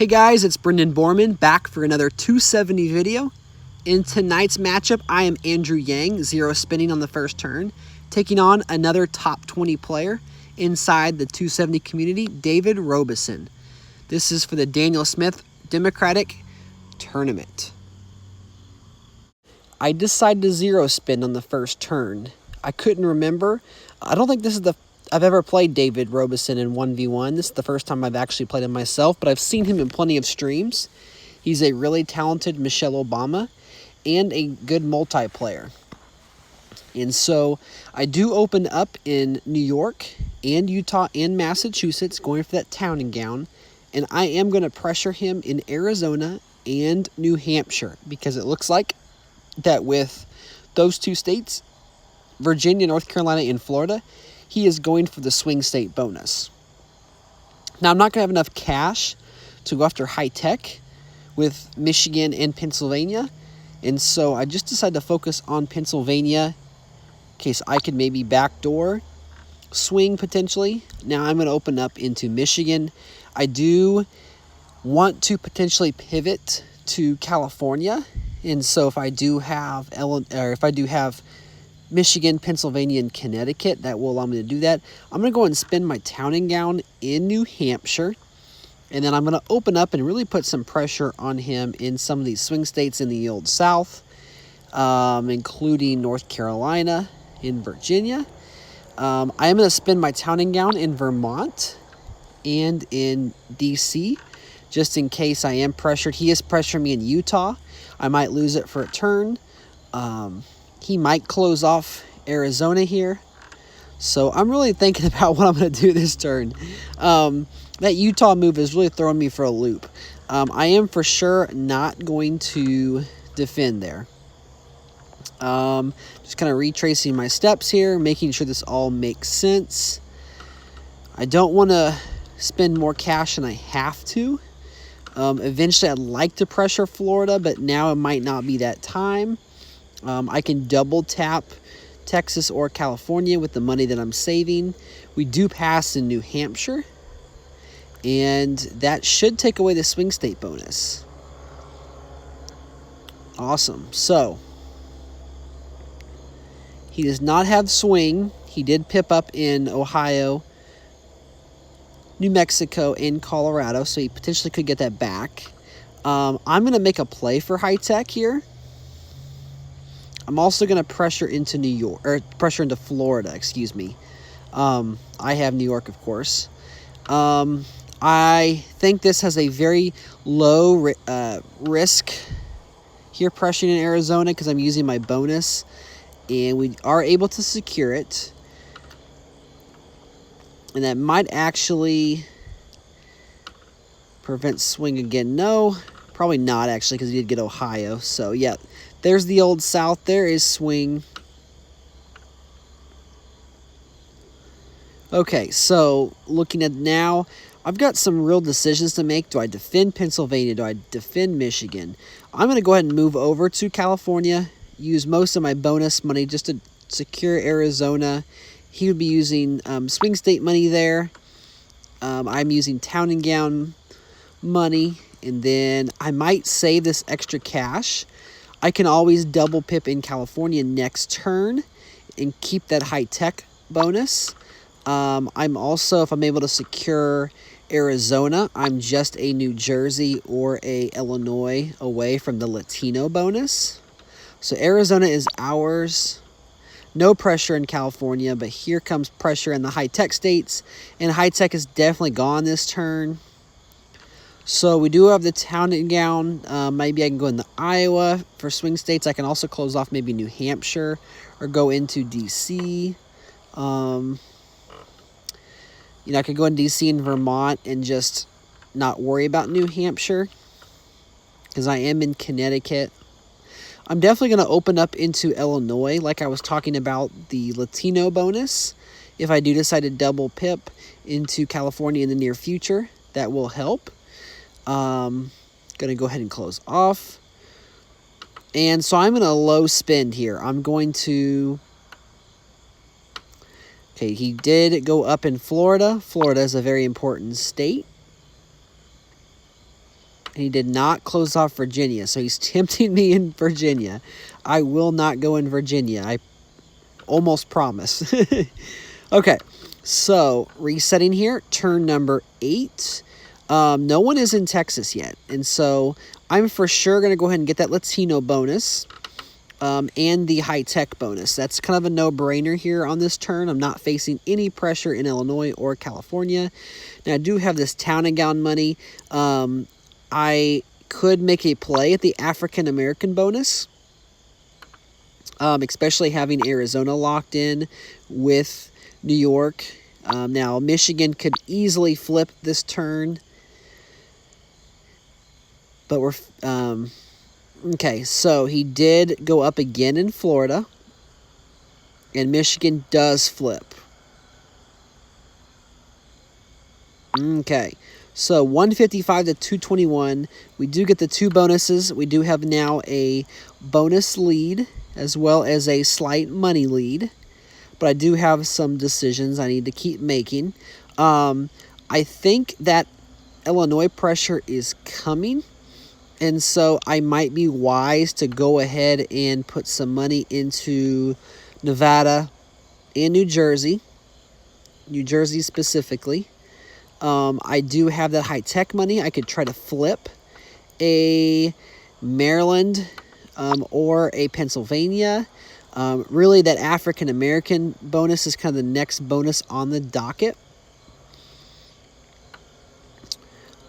Hey guys, it's Brendan Borman back for another 270 video. In tonight's matchup, I am Andrew Yang, zero spinning on the first turn, taking on another top 20 player inside the 270 community, David Robison. This is for the Daniel Smith Democratic Tournament. I decided to zero spin on the first turn. I couldn't remember. I don't think this is I've ever played David Robison in 1v1. This is the first time I've actually played him myself, but I've seen him in plenty of streams. He's a really talented Michelle Obama and a good multiplayer. And so I do open up in New York and Utah and Massachusetts, going for that town and gown. And I am going to pressure him in Arizona and New Hampshire, because it looks like that with those two states, Virginia, North Carolina, and Florida, he is going for the swing state bonus. Now, I'm not going to have enough cash to go after high tech with Michigan and Pennsylvania, and so I just decided to focus on Pennsylvania in case I could maybe backdoor swing potentially. Now I'm going to open up into Michigan. I do want to potentially pivot to California, and so if I do have Michigan, Pennsylvania, and Connecticut, that will allow me to do that. I'm going to go and spin my town and gown in New Hampshire, and then I'm going to open up and really put some pressure on him in some of these swing states in the Old South, including North Carolina and Virginia. I am going to spin my town and gown in Vermont and in D.C., just in case I am pressured. He is pressuring me in Utah. I might lose it for a turn. He might close off Arizona here. So I'm really thinking about what I'm going to do this turn. That Utah move is really throwing me for a loop. I am for sure not going to defend there. Just kind of retracing my steps here, making sure this all makes sense. I don't want to spend more cash than I have to. Eventually, I'd like to pressure Florida, but now it might not be that time. I can double tap Texas or California with the money that I'm saving. We do pass in New Hampshire, and that should take away the swing state bonus. Awesome. So he does not have swing. He did pip up in Ohio, New Mexico, and Colorado, so he potentially could get that back. I'm going to make a play for high tech here. I'm also going to pressure into Florida, excuse me. I have New York, of course. I think this has a very low risk here, pressuring in Arizona, because I'm using my bonus, and we are able to secure it. And that might actually prevent swing again. No, probably not, actually, because he did get Ohio. So, yeah. There's the Old South. There is swing. Okay, so looking at now, I've got some real decisions to make. Do I defend Pennsylvania? Do I defend Michigan? I'm going to go ahead and move over to California, use most of my bonus money just to secure Arizona. He would be using swing state money there. I'm using town and gown money, and then I might save this extra cash. I can always double pip in California next turn and keep that high tech bonus. I'm also, if I'm able to secure Arizona, I'm just a New Jersey or a Illinois away from the Latino bonus. So Arizona is ours. No pressure in California, but here comes pressure in the high tech states, and high tech is definitely gone this turn. So we do have the town and gown. Maybe I can go into Iowa for swing states. I can also close off maybe New Hampshire or go into D.C. I could go in D.C. and Vermont and just not worry about New Hampshire, because I am in Connecticut. I'm definitely going to open up into Illinois, like I was talking about the Latino bonus. If I do decide to double pip into California in the near future, that will help. Going to go ahead and close off. And so I'm going to low spend here. I'm going to... Okay, he did go up in Florida. Florida is a very important state. And he did not close off Virginia, so he's tempting me in Virginia. I will not go in Virginia. I almost promise. Okay, so resetting here, turn number 8. No one is in Texas yet, and so I'm for sure going to go ahead and get that Latino bonus and the high-tech bonus. That's kind of a no-brainer here on this turn. I'm not facing any pressure in Illinois or California. Now, I do have this town and gown money. I could make a play at the African-American bonus, especially having Arizona locked in with New York. Now, Michigan could easily flip this turn. But we're... okay, so he did go up again in Florida. And Michigan does flip. Okay, so 155 to 221. We do get the 2 bonuses. We do have now a bonus lead as well as a slight money lead. But I do have some decisions I need to keep making. I think that Illinois pressure is coming. And so I might be wise to go ahead and put some money into Nevada and New Jersey. New Jersey specifically. I do have that high-tech money. I could try to flip a Maryland or a Pennsylvania. Really, that African-American bonus is kind of the next bonus on the docket.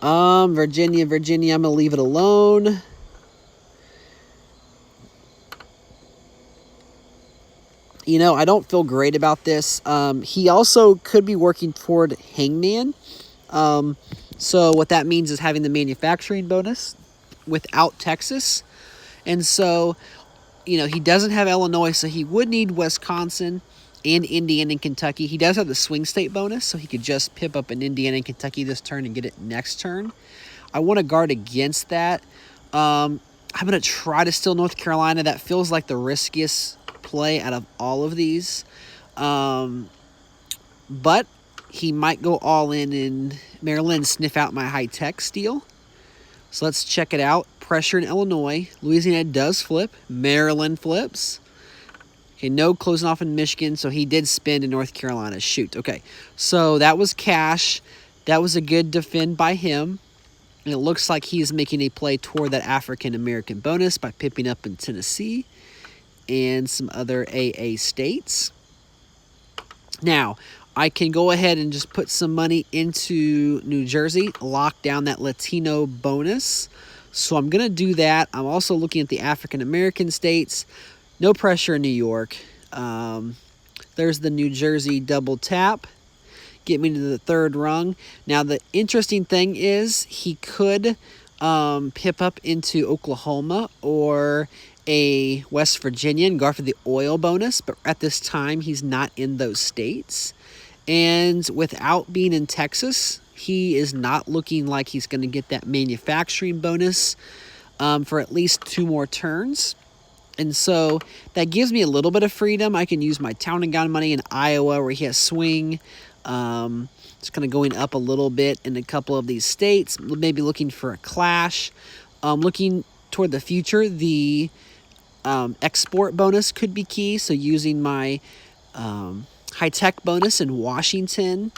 Virginia, I'm going to leave it alone. You know, I don't feel great about this. He also could be working toward Hangman. So what that means is having the manufacturing bonus without Texas. And so, you know, he doesn't have Illinois, so he would need Wisconsin and Indiana and Kentucky. He does have the swing state bonus, so he could just pip up an Indiana and Kentucky this turn and get it next turn. I want to guard against that. I'm going to try to steal North Carolina. That feels like the riskiest play out of all of these. But he might go all in Maryland, sniff out my high-tech steal. So let's check it out. Pressure in Illinois. Louisiana does flip. Maryland flips. Okay, no closing off in Michigan, so he did spend in North Carolina. Shoot, okay. So that was cash. That was a good defend by him. And it looks like he's making a play toward that African-American bonus by pipping up in Tennessee and some other AA states. Now, I can go ahead and just put some money into New Jersey, lock down that Latino bonus. So I'm going to do that. I'm also looking at the African-American states. No pressure in New York. There's the New Jersey double tap. Get me to the 3rd rung. Now, the interesting thing is he could pip up into Oklahoma or a West Virginia and go for the oil bonus. But at this time, he's not in those states. And without being in Texas, he is not looking like he's going to get that manufacturing bonus for at least 2 more turns. And so that gives me a little bit of freedom. I can use my town and gown money in Iowa where he has swing. It's kind of going up a little bit in a couple of these states. Maybe looking for a clash. Looking toward the future, the export bonus could be key. So using my high-tech bonus in Washington,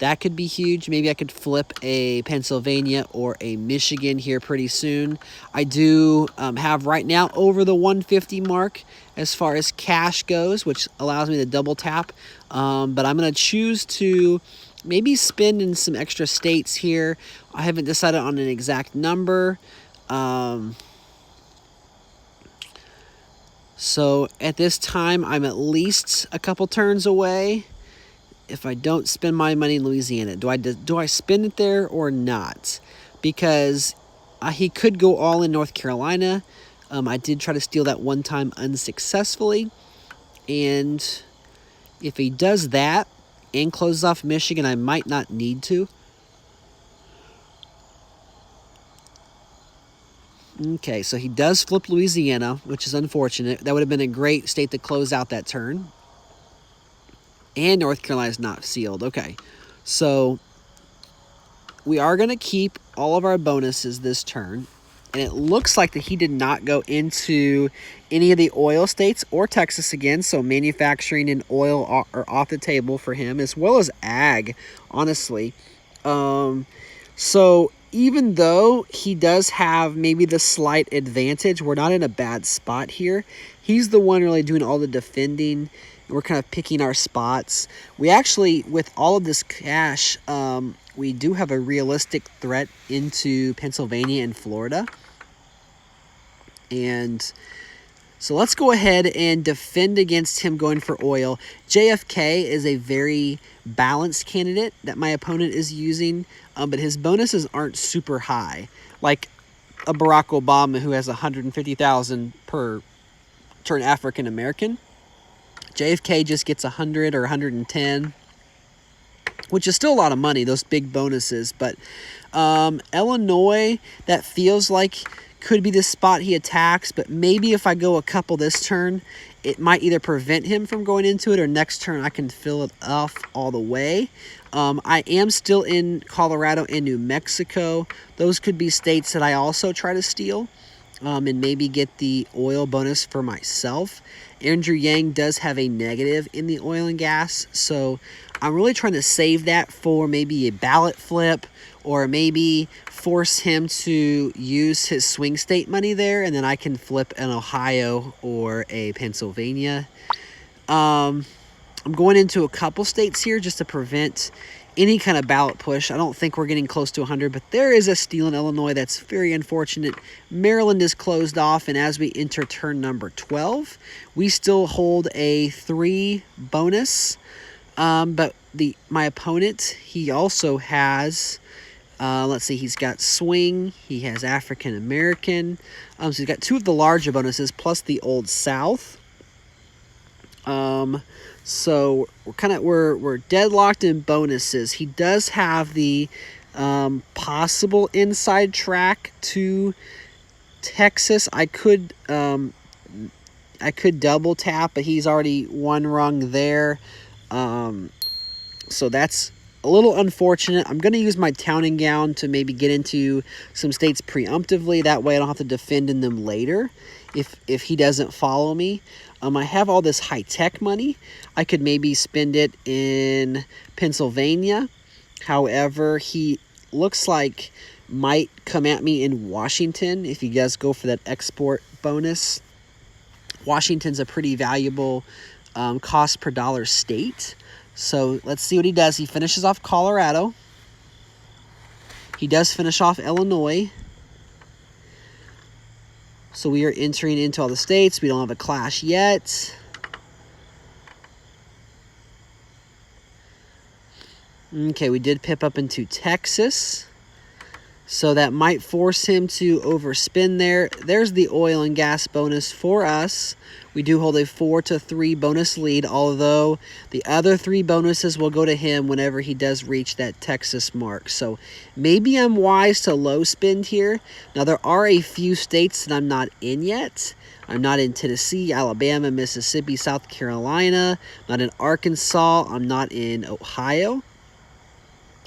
that could be huge. Maybe I could flip a Pennsylvania or a Michigan here pretty soon. I do have right now over the 150 mark as far as cash goes, which allows me to double tap. But I'm going to choose to maybe spend in some extra states here. I haven't decided on an exact number. So at this time, I'm at least a couple turns away. If I don't spend my money in Louisiana, do I spend it there or not? Because he could go all in North Carolina. I did try to steal that one time unsuccessfully. And if he does that and closes off Michigan, I might not need to. Okay, so he does flip Louisiana, which is unfortunate. That would have been a great state to close out that turn. And North Carolina's not sealed. Okay, so we are going to keep all of our bonuses this turn. And it looks like that he did not go into any of the oil states or Texas again. So manufacturing and oil are off the table for him, as well as ag, honestly. So even though he does have maybe the slight advantage, we're not in a bad spot here. He's the one really doing all the defending. We're kind of picking our spots. We actually, with all of this cash, we do have a realistic threat into Pennsylvania and Florida. And so let's go ahead and defend against him going for oil. JFK is a very balanced candidate that my opponent is using, but his bonuses aren't super high. Like a Barack Obama who has 150,000 per turn African American. JFK just gets 100 or 110, which is still a lot of money, those big bonuses. But Illinois, that feels like could be the spot he attacks, but maybe if I go a couple this turn, it might either prevent him from going into it, or next turn I can fill it off all the way. I am still in Colorado and New Mexico. Those could be states that I also try to steal, and maybe get the oil bonus for myself. Andrew Yang does have a negative in the oil and gas, so I'm really trying to save that for maybe a ballot flip, or maybe force him to use his swing state money there, and then I can flip an Ohio or a Pennsylvania. I'm going into a couple states here just to prevent any kind of ballot push. I don't think we're getting close to 100, but there is a steal in Illinois that's very unfortunate. Maryland is closed off, and as we enter turn number 12, we still hold a 3 bonus. But my opponent, he also has, let's see, he's got swing, he has African American, so he's got 2 of the larger bonuses plus the Old South. So we're deadlocked in bonuses. He does have the possible inside track to Texas. I could double tap, but he's already 1 rung there. So that's a little unfortunate. I'm going to use my town and gown to maybe get into some states preemptively. That way I don't have to defend in them later if he doesn't follow me. I have all this high-tech money. I could maybe spend it in Pennsylvania. However, he looks like might come at me in Washington if he does go for that export bonus. Washington's a pretty valuable cost per dollar state. So let's see what he does. He finishes off Colorado. He does finish off Illinois. So we are entering into all the states. We don't have a clash yet. Okay, we did pip up into Texas. So that might force him to overspend there. There's the oil and gas bonus for us. We do hold a 4-3 bonus lead, although the other 3 bonuses will go to him whenever he does reach that Texas mark. So maybe I'm wise to low spend here. Now, there are a few states that I'm not in yet. I'm not in Tennessee, Alabama, Mississippi, South Carolina. Not in Arkansas. I'm not in Ohio.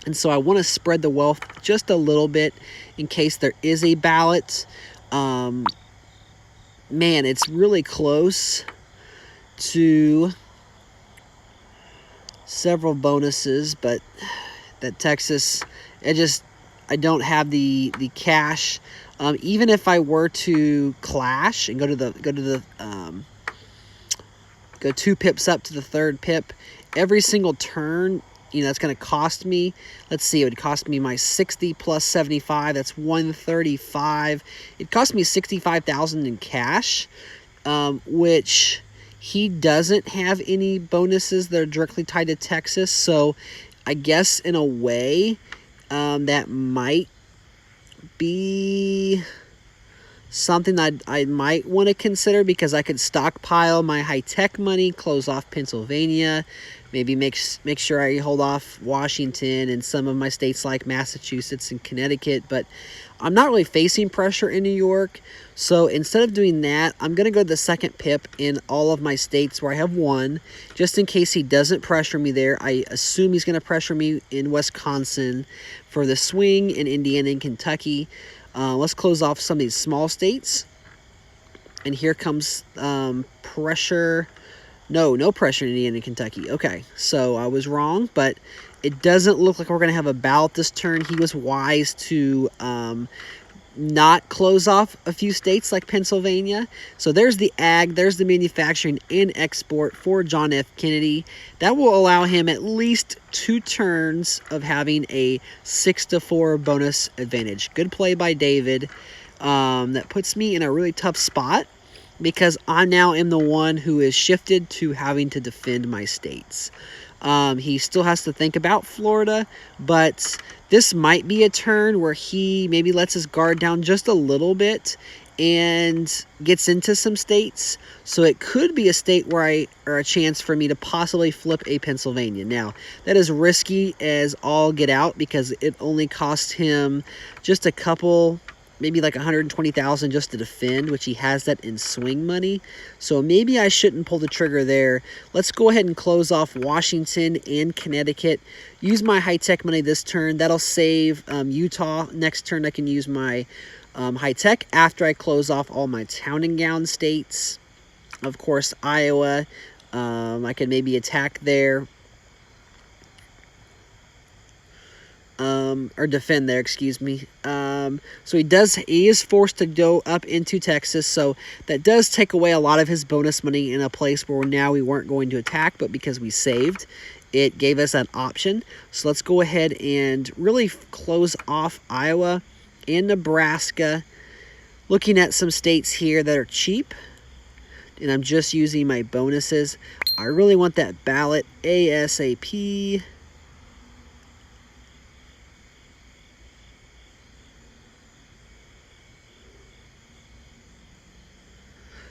And so I want to spread the wealth just a little bit in case there is a ballot. Man, it's really close to several bonuses, but that Texas, I don't have the cash. Even if I were to clash and go 2 pips up to the 3rd pip, every single turn, that's going to cost me, let's see, it would cost me my 60 plus 75, that's 135. It cost me 65,000 in cash, which he doesn't have any bonuses that are directly tied to Texas. So I guess in a way, that might be something that I might want to consider, because I could stockpile my high-tech money, close off Pennsylvania, maybe make sure I hold off Washington and some of my states like Massachusetts and Connecticut. But I'm not really facing pressure in New York. So instead of doing that, I'm going to go to the second pip in all of my states where I have one, just in case he doesn't pressure me there. I assume he's going to pressure me in Wisconsin for the swing, in Indiana and Kentucky. Let's close off some of these small states. And here comes pressure. No pressure in Indiana and Kentucky. Okay, so I was wrong, but it doesn't look like we're going to have a ballot this turn. He was wise to not close off a few states like Pennsylvania. So there's the ag, there's the manufacturing and export for John F. Kennedy. That will allow him at least 2 turns of having a 6-4 bonus advantage. Good play by David. That puts me in a really tough spot, because I now am the one who is shifted to having to defend my states. He still has to think about Florida, but this might be a turn where he maybe lets his guard down just a little bit and gets into some states. So it could be a state where or a chance for me to possibly flip a Pennsylvania. Now, that is risky as all get out, because it only cost him just a couple, maybe like 120,000 just to defend, which he has that in swing money. So maybe I shouldn't pull the trigger there. Let's go ahead and close off Washington and Connecticut. Use my high-tech money this turn. That'll save Utah. Next turn I can use my high-tech after I close off all my town and gown states. Of course, Iowa. I could maybe attack there. Or defend there, excuse me. So he is forced to go up into Texas, so that does take away a lot of his bonus money in a place where now we weren't going to attack, but because we saved, it gave us that option. So let's go ahead and really close off Iowa and Nebraska. Looking at some states here that are cheap, and I'm just using my bonuses. I really want that ballot ASAP.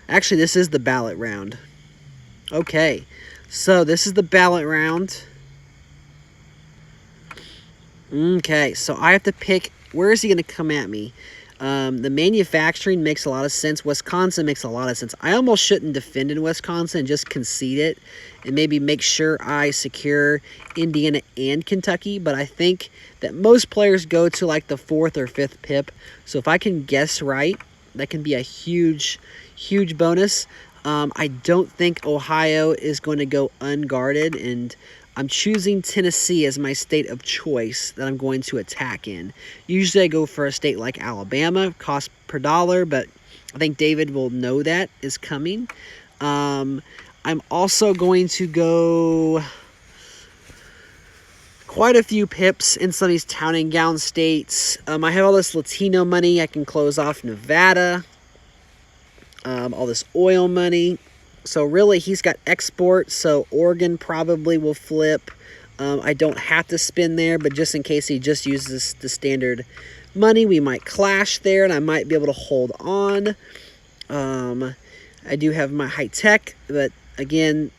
Actually, this is the ballot round. Okay, so this is the ballot round. Okay, so I have to pick, where is he going to come at me? The manufacturing makes a lot of sense. Wisconsin makes a lot of sense. I almost shouldn't defend in Wisconsin and just concede it and maybe make sure I secure Indiana and Kentucky. But I think that most players go to like the 4th or 5th pip. So if I can guess right, that can be a huge bonus. I don't think Ohio is going to go unguarded, and I'm choosing Tennessee as my state of choice that I'm going to attack in. Usually I go for a state like Alabama, cost per dollar, but I think David will know that is coming. I'm also going to go quite a few pips in some of these town and gown states. I have all this Latino money. I can close off Nevada. All this oil money. So really, he's got export, so Oregon probably will flip. I don't have to spin there, but just in case he just uses the standard money, we might clash there, and I might be able to hold on. I do have my high-tech, but again,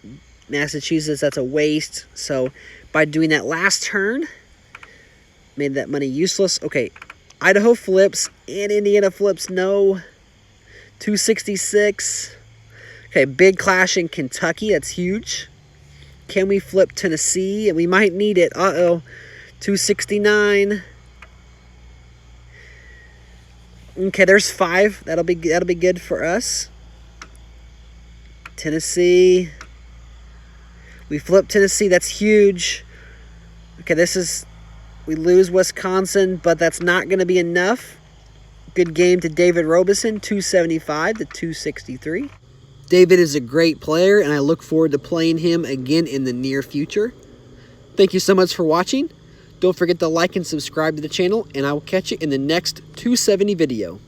Massachusetts, that's a waste. So by doing that last turn, made that money useless. Okay, Idaho flips and Indiana flips. No. 266. Okay, big clash in Kentucky. That's huge. Can we flip Tennessee? And we might need it. Uh-oh. 269. Okay, there's 5. That'll be good for us. Tennessee. We flip Tennessee. That's huge. Okay, we lose Wisconsin, but that's not going to be enough. Good game to David Robison, 275 to 263. David is a great player, and I look forward to playing him again in the near future. Thank you so much for watching. Don't forget to like and subscribe to the channel, and I will catch you in the next 270 video.